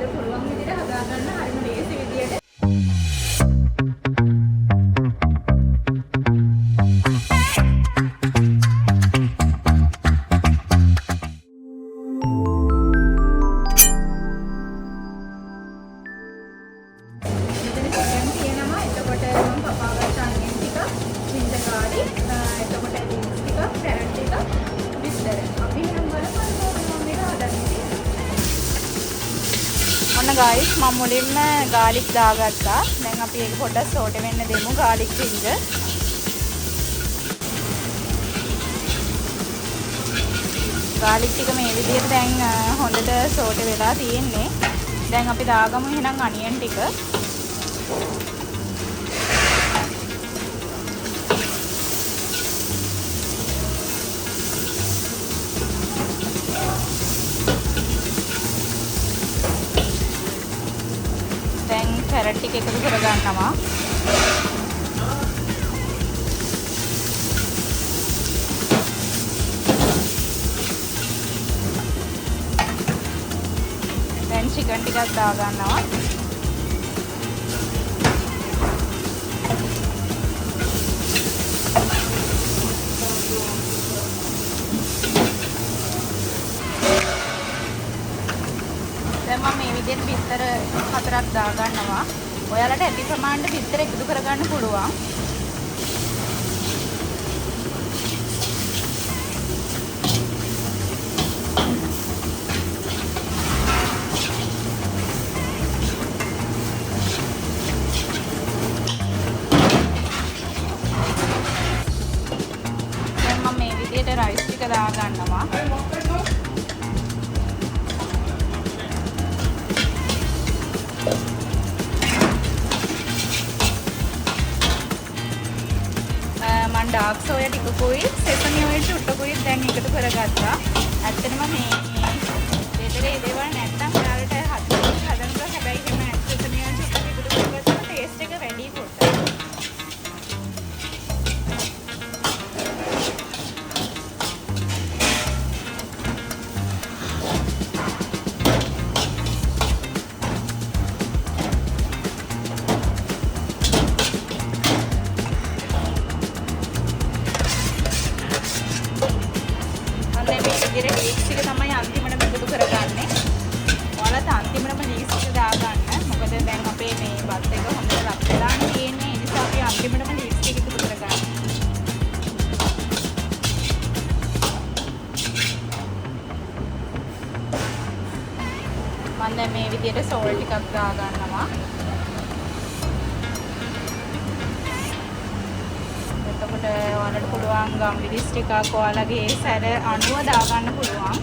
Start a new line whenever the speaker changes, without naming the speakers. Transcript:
අපිට පුළුවන් විදිහට හදා ගන්න හරිම ලේසි විදියට.
guys මම මුලින්ම garlic දාගත්තා. දැන් අපි ඒක පොඩ්ඩක් සෝට් වෙන්න දෙමු garlic finger. garlic ටික මේ විදිහට දැන් හොඳට සෝට් වෙලා තියෙන්නේ. දැන් අපි දාගමු එහෙනම් onion ටික. carrot ටික එකතු කරගන්නවා. දැන් chicken ටිකක් දාගන්නවා. දැන් මම මේ විදිහට බිත්තර 4ක් දාගන්නවා. ඔයාලට ඇති ප්‍රමාණයට බිත්තර එකතු කරගන්න පුළුවන්. දැන් මම මේ විදිහට රයිස් ටික දාගන්නවා. dark soya ටිකකුයි sesame oil චුට්ටකුයි දැන් එකතු කරගත්තා. ඇත්තටම මේ දෙතරේ දේවල් නැත්තම් ඔයාලට හදන්න හැබැයි එහෙම sesame oil චුට්ටක් එකතු කරගත්තම ටේස්ට් එක වැඩි පොඩ්ඩක්. leeks එක තමයි අන්තිමටම එකතු කරගන්නේ. ඔයාලත් අන්තිමටම leeks එක දාගන්න. මොකද දැන් අපේ මේ බත් එක හොඳට රත් වෙලා තියෙන්නේ. ඒ නිසා අපි අන්තිමටම leeks එක එකතු කරගන්න. මම දැන් මේ විදිහට salt ටිකක් දාගන්නවා. එතකොට ඔයාලට පුළුවන් ගම්බිරිස් ටිකක් ඔයාලගේ සැර අණුව දාගන්න පුළුවන්.